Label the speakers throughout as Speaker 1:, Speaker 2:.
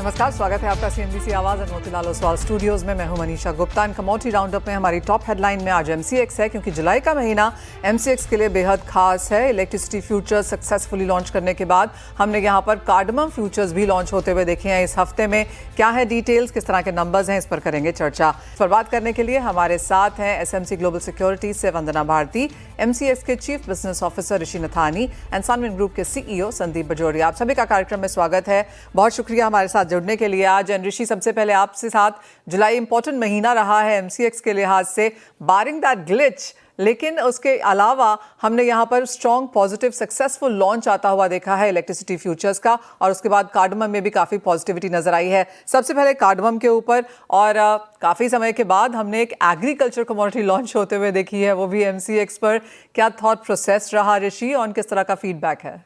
Speaker 1: नमस्कार, स्वागत है आपका सीएनबीसी आवाज और मोतीलाल ओसवाल स्टूडियोज में। मैं हूं मनीषा गुप्ता। इन कमोडिटी राउंडअप में हमारी टॉप हेडलाइन में आज एमसीएक्स है, क्योंकि जुलाई का महीना एमसीएक्स के लिए बेहद खास है। इलेक्ट्रिसिटी फ्यूचर्स सक्सेसफुली लॉन्च करने के बाद हमने यहां पर कार्डमम फ्यूचर्स भी लॉन्च होते हुए देखे हैं। इस हफ्ते में क्या है डिटेल्स, किस तरह के नंबर्स हैं, इस पर करेंगे चर्चा। इस पर बात करने के लिए हमारे साथ हैं एसएमसी ग्लोबल सिक्योरिटी से वंदना भारती, एमसीएक्स के chief business officer Rishi Nathani and Sunwin group के सीईओ संदीप बजोरिया। आप सभी का कार्यक्रम में स्वागत है। बहुत शुक्रिया हमारे साथ जुड़ने के लिए आज। ऋषि, सबसे पहले आपसे साथ, जुलाई इंपॉर्टेंट महीना रहा है एमसीएक्स के लिहाज से, बारिंग दैट ग्लिच, लेकिन उसके अलावा हमने यहाँ पर स्ट्रॉन्ग पॉजिटिव सक्सेसफुल लॉन्च आता हुआ देखा है इलेक्ट्रिसिटी फ्यूचर्स का, और उसके बाद कार्डमम में भी काफ़ी पॉजिटिविटी नजर आई है। सबसे पहले कार्डमम के ऊपर, और काफ़ी समय के बाद हमने एक एग्रीकल्चर कमोडिटी लॉन्च होते हुए देखी है, वो भी एमसीएक्स पर। क्या थॉट प्रोसेस रहा ऋषि, और किस तरह का फीडबैक है?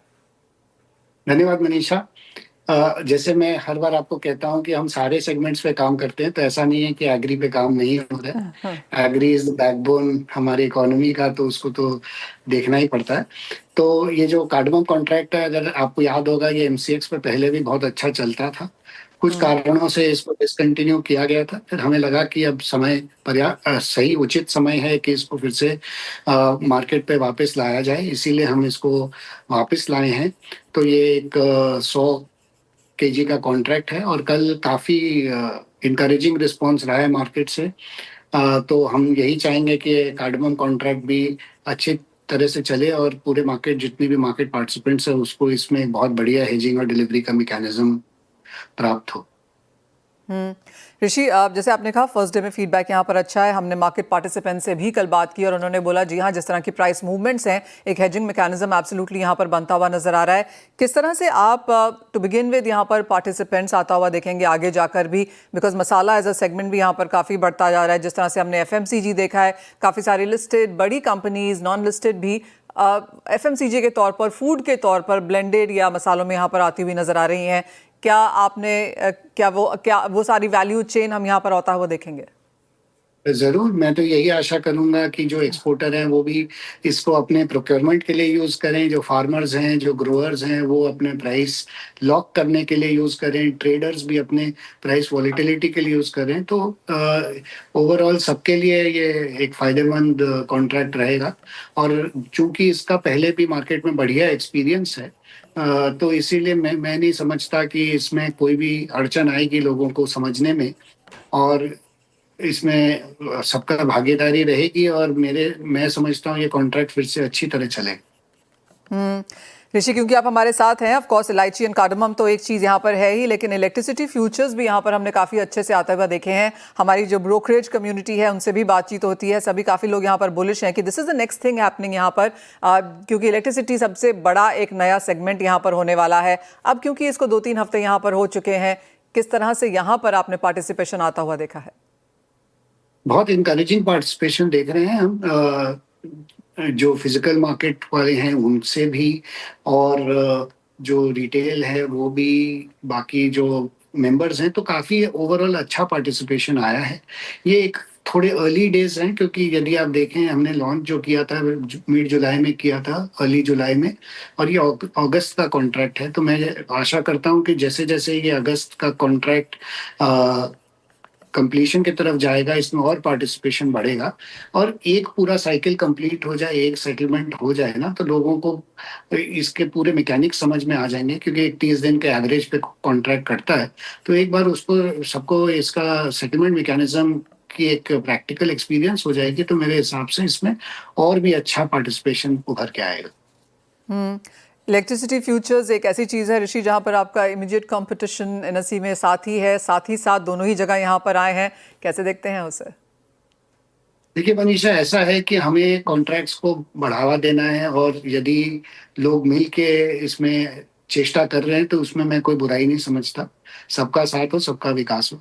Speaker 2: धन्यवाद मनीषा। जैसे मैं हर बार आपको कहता हूं कि हम सारे सेगमेंट्स पे काम करते हैं, तो ऐसा नहीं है कि एग्री पे काम नहीं हो रहा है। एग्री इज द बैकबोन हमारी इकोनॉमी का, तो उसको तो देखना ही पड़ता है। तो ये जो कार्डमम कॉन्ट्रैक्ट है, अगर आपको याद होगा, ये एमसीएक्स पे पहले भी बहुत अच्छा चलता था। कुछ कारणों से इसको डिसकंटिन्यू किया गया था। फिर हमें लगा कि अब समय सही उचित समय है कि इसको फिर से मार्केट पे वापस लाया जाए, इसीलिए हम इसको वापस लाए हैं। तो ये एक 100 केजी का कॉन्ट्रैक्ट है, और कल काफी इनकरेजिंग रिस्पॉन्स रहा है मार्केट से। तो हम यही चाहेंगे कि कार्डमम कॉन्ट्रैक्ट भी अच्छी तरह से चले, और पूरे मार्केट, जितनी भी मार्केट पार्टिसिपेंट्स है, उसको इसमें बहुत बढ़िया हेजिंग और डिलीवरी का मैकेनिज्म प्राप्त हो।
Speaker 1: ऋषि, जैसे आपने कहा फर्स्ट डे में फीडबैक यहाँ पर अच्छा है। हमने मार्केट पार्टिसिपेंट से भी कल बात की और उन्होंने बोला जी हाँ, जिस तरह की प्राइस मूवमेंट्स हैं, एक हेजिंग मैकेनिज्म एब्सोल्युटली यहाँ पर बनता हुआ नजर आ रहा है। किस तरह से आप टू बिगिन विद यहाँ पर पार्टिसिपेंट्स आता हुआ देखेंगे आगे जाकर भी, because masala as a segment भी यहाँ पर काफ़ी बढ़ता जा रहा है। जिस तरह से हमने एफएमसीजी देखा है, काफ़ी सारी लिस्टेड बड़ी कंपनीज, नॉन लिस्टेड भी एफएमसीजी के तौर पर, फूड के तौर पर ब्लेंडेड या मसालों में यहाँ पर आती हुई नजर आ रही हैं। क्या वो सारी वैल्यू चेन हम यहाँ पर आता हुआ देखेंगे?
Speaker 2: जरूर, मैं तो यही आशा करूंगा कि जो एक्सपोर्टर हैं वो भी इसको अपने प्रोक्योरमेंट के लिए यूज करें, जो फार्मर्स हैं, जो ग्रोअर्स हैं, वो अपने प्राइस लॉक करने के लिए यूज करें, ट्रेडर्स भी अपने प्राइस वॉलेटिलिटी के लिए यूज करें। तो ओवरऑल सबके लिए ये एक फायदेमंद कॉन्ट्रैक्ट रहेगा। और चूंकि इसका पहले भी मार्केट में बढ़िया एक्सपीरियंस है, तो इसीलिए मैं नहीं समझता कि इसमें कोई भी अड़चन आएगी लोगों को समझने में, और इसमें सबका भागीदारी रहेगी, और मैं समझता हूँ ये कॉन्ट्रैक्ट फिर से अच्छी तरह चलेगा।
Speaker 1: ऋषि, क्योंकि आप हमारे साथ हैं, ऑफ कोर्स इलायची एंड कार्डमम तो एक चीज़ यहाँ पर है ही, लेकिन इलेक्ट्रिसिटी फ्यूचर्स भी यहाँ पर हमने काफ़ी अच्छे से आते हुए देखे हैं। हमारी जो ब्रोकरेज कम्युनिटी है उनसे भी बातचीत होती है, सभी काफ़ी लोग यहाँ पर बुलिश हैं कि this is the next thing happening यहाँ पर, क्योंकि इलेक्ट्रिसिटी सबसे बड़ा एक नया सेगमेंट यहाँ पर होने वाला है। अब क्योंकि इसको 2-3 हफ्ते यहाँ पर हो चुके हैं, किस तरह से यहाँ पर आपने पार्टिसिपेशन आता हुआ देखा है?
Speaker 2: बहुत इंकरेजिंग पार्टिसिपेशन देख रहे हैं हम, जो फिजिकल मार्केट वाले हैं उनसे भी, और जो रिटेल है वो भी, बाकी जो मेंबर्स हैं, तो काफी ओवरऑल अच्छा पार्टिसिपेशन आया है। ये एक थोड़े अर्ली डेज हैं, क्योंकि यदि आप देखें, हमने लॉन्च जो किया था मिड जुलाई में किया था, अर्ली जुलाई में, और ये अगस्त का कॉन्ट्रैक्ट है। तो मैं आशा करता हूं कि जैसे जैसे ये अगस्त का कॉन्ट्रैक्ट कंप्लीशन की तरफ जाएगा, इसमें और पार्टिसिपेशन बढ़ेगा, और एक पूरा साइकिल कंप्लीट हो जाए, एक सेटलमेंट हो जाए ना, तो लोगों को इसके पूरे मैकेनिक्स समझ में आ जाएंगे, क्योंकि एक 30 दिन के एवरेज पे कॉन्ट्रैक्ट करता है। तो एक बार उसको सबको इसका सेटलमेंट मैकेनिज्म की एक प्रैक्टिकल एक्सपीरियंस हो जाएगी, तो मेरे हिसाब से इसमें और भी अच्छा पार्टिसिपेशन उभर के आएगा।
Speaker 1: इलेक्ट्रिसिटी फ्यूचर्स एक ऐसी चीज़ है ऋषि, जहाँ पर आपका इमीडिएट कंपटीशन एनएसई में साथ ही है, साथ ही साथ दोनों ही जगह यहाँ पर आए हैं। कैसे देखते हैं उसे?
Speaker 2: देखिए मनीषा, ऐसा है कि हमें कॉन्ट्रैक्ट्स को बढ़ावा देना है, और यदि लोग मिल के इसमें चेष्टा कर रहे हैं, तो उसमें मैं कोई बुराई नहीं समझता। सबका साथ हो, सबका विकास हो।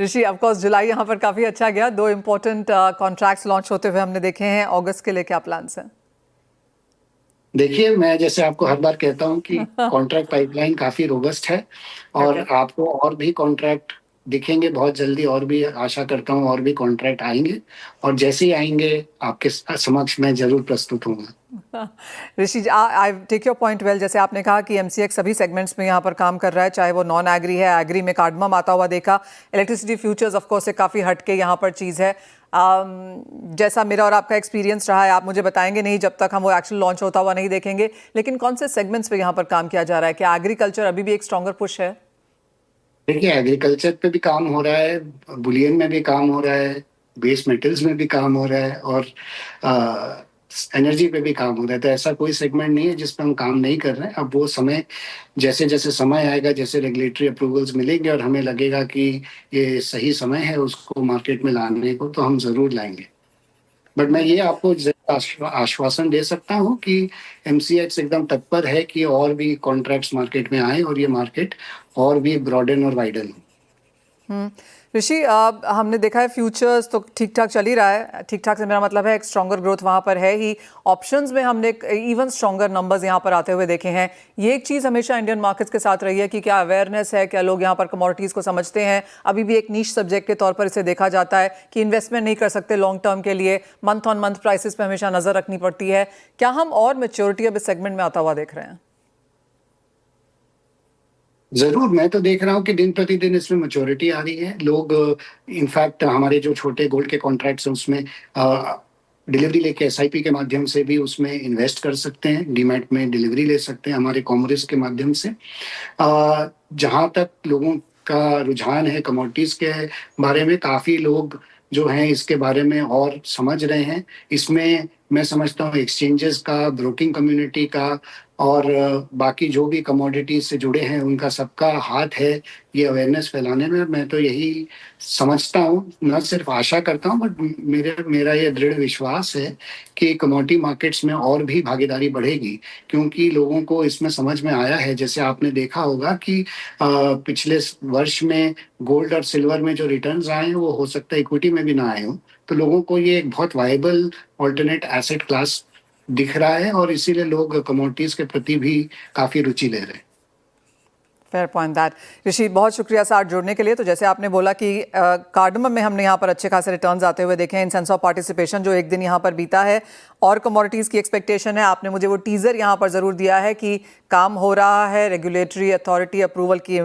Speaker 1: ऋषि, ऑफ कोर्स जुलाई यहाँ पर काफ़ी अच्छा गया, 2 इम्पोर्टेंट कॉन्ट्रैक्ट्स लॉन्च होते हुए हमने देखे हैं। अगस्त के लिए क्या प्लान्स हैं?
Speaker 2: देखिए, मैं जैसे आपको हर बार कहता हूं कि कॉन्ट्रैक्ट पाइपलाइन काफी रोबस्ट है, और आपको और भी कॉन्ट्रैक्ट दिखेंगे बहुत जल्दी, और भी आशा करता हूं और भी कॉन्ट्रैक्ट आएंगे, और जैसे ही आएंगे आपके समक्ष मैं जरूर प्रस्तुत होऊंगा।
Speaker 1: Rishi ji, I take your point well. जैसे आपने कहा कि एमसीएक्स सभी सेगमेंट्स में यहाँ पर काम कर रहा है, चाहे वो नॉन एग्री है, एग्री में कार्डमम आता हुआ देखा, इलेक्ट्रिसिटी फ्यूचर्स ऑफ कोर्स से काफ़ी हटके यहाँ पर चीज़ है। जैसा मेरा और आपका एक्सपीरियंस रहा है, आप मुझे बताएंगे नहीं जब तक हम वो एक्चुअल लॉन्च होता हुआ नहीं देखेंगे, लेकिन कौन से सेगमेंट्स पे यहाँ पर काम किया जा रहा है? क्या एग्रीकल्चर अभी भी एक स्ट्रॉन्गर पुश है?
Speaker 2: देखिए, एग्रीकल्चर पे भी काम हो रहा है, बुलियन में भी काम हो रहा है, बेस मेटल्स में भी काम हो रहा है और एनर्जी पे भी काम हो रहा है। तो ऐसा कोई सेगमेंट नहीं है जिसपे हम काम नहीं कर रहे हैं। अब वो समय, जैसे जैसे समय आएगा, जैसे रेगुलेटरी अप्रूवल्स मिलेंगे और हमें लगेगा कि ये सही समय है उसको मार्केट में लाने को, तो हम जरूर लाएंगे। बट मैं ये आपको आश्वासन दे सकता हूँ कि एमसीएक्स एकदम तत्पर है कि और भी कॉन्ट्रैक्ट्स मार्केट में आए और ये मार्केट और भी ब्रॉडन और वाइडन हो।
Speaker 1: ऋषि, हमने देखा है फ्यूचर्स तो ठीक ठाक चल ही रहा है। ठीक ठाक से मेरा मतलब है एक स्ट्रॉन्गर ग्रोथ वहाँ पर है ही। ऑप्शंस में हमने इवन स्ट्रॉन्गर नंबर्स यहाँ पर आते हुए देखे हैं। ये एक चीज़ हमेशा इंडियन मार्केट्स के साथ रही है कि क्या अवेयरनेस है, क्या लोग यहाँ पर कमोडिटीज़ को समझते हैं। अभी भी एक नीश सब्जेक्ट के तौर पर इसे देखा जाता है कि इन्वेस्टमेंट नहीं कर सकते लॉन्ग टर्म के लिए, मंथ ऑन मंथ प्राइसेस पे हमेशा नज़र रखनी पड़ती है। क्या हम और मेच्योरिटी अब इस सेगमेंट में आता हुआ देख रहे हैं?
Speaker 2: जरूर, मैं तो देख रहा हूँ कि दिन प्रतिदिन इसमें मैच्योरिटी आ रही है। लोग, इनफैक्ट हमारे जो छोटे गोल्ड के कॉन्ट्रैक्ट्स हैं उसमें डिलीवरी लेके एसआईपी के माध्यम से भी उसमें इन्वेस्ट कर सकते हैं, डीमैट में डिलीवरी ले सकते हैं हमारे कॉमर्स के माध्यम से। जहाँ तक लोगों का रुझान है कमोडिटीज के बारे में, काफी लोग जो हैं इसके बारे में और समझ रहे हैं। इसमें मैं समझता हूँ एक्सचेंजेस का, ब्रोकिंग कम्युनिटी का और बाकी जो भी कमोडिटीज से जुड़े हैं उनका सबका हाथ है ये अवेयरनेस फैलाने में। मैं तो यही समझता हूँ, न सिर्फ आशा करता हूँ, बट मेरा ये दृढ़ विश्वास है कि कमोडिटी मार्केट्स में और भी भागीदारी बढ़ेगी, क्योंकि लोगों को इसमें समझ में आया है। जैसे आपने देखा होगा कि पिछले वर्ष में गोल्ड और सिल्वर में जो रिटर्न्स आए हैं वो हो सकता है इक्विटी में भी ना आए हों। तो लोगों को ये एक बहुत वायबल ऑल्टरनेट एसेट क्लास दिख रहा है और इसीलिए लोग कमोडिटीज के प्रति भी काफी रुचि ले रहे हैं।
Speaker 1: Fair point that. ऋषि, बहुत शुक्रिया साथ जुड़ने के लिए। तो जैसे आपने बोला कि कार्डमम में हमने यहाँ पर अच्छे खासे रिटर्न्स आते हुए देखे हैं इन सेंस ऑफ पार्टिसिपेशन जो एक दिन यहाँ पर बीता है, और कमोडिटीज़ की एक्सपेक्टेशन है। आपने मुझे वो टीज़र यहाँ पर ज़रूर दिया है कि काम हो रहा है, रेगुलेटरी अथॉरिटी अप्रूवल की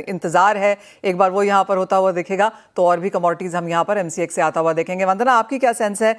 Speaker 1: इंतज़ार है। एक बार वो यहाँ पर होता हुआ दिखेगा तो और भी कमोडिटीज़ हम यहाँ पर एमसीएक्स से आता हुआ देखेंगे। वंदना, आपकी क्या सेंस है?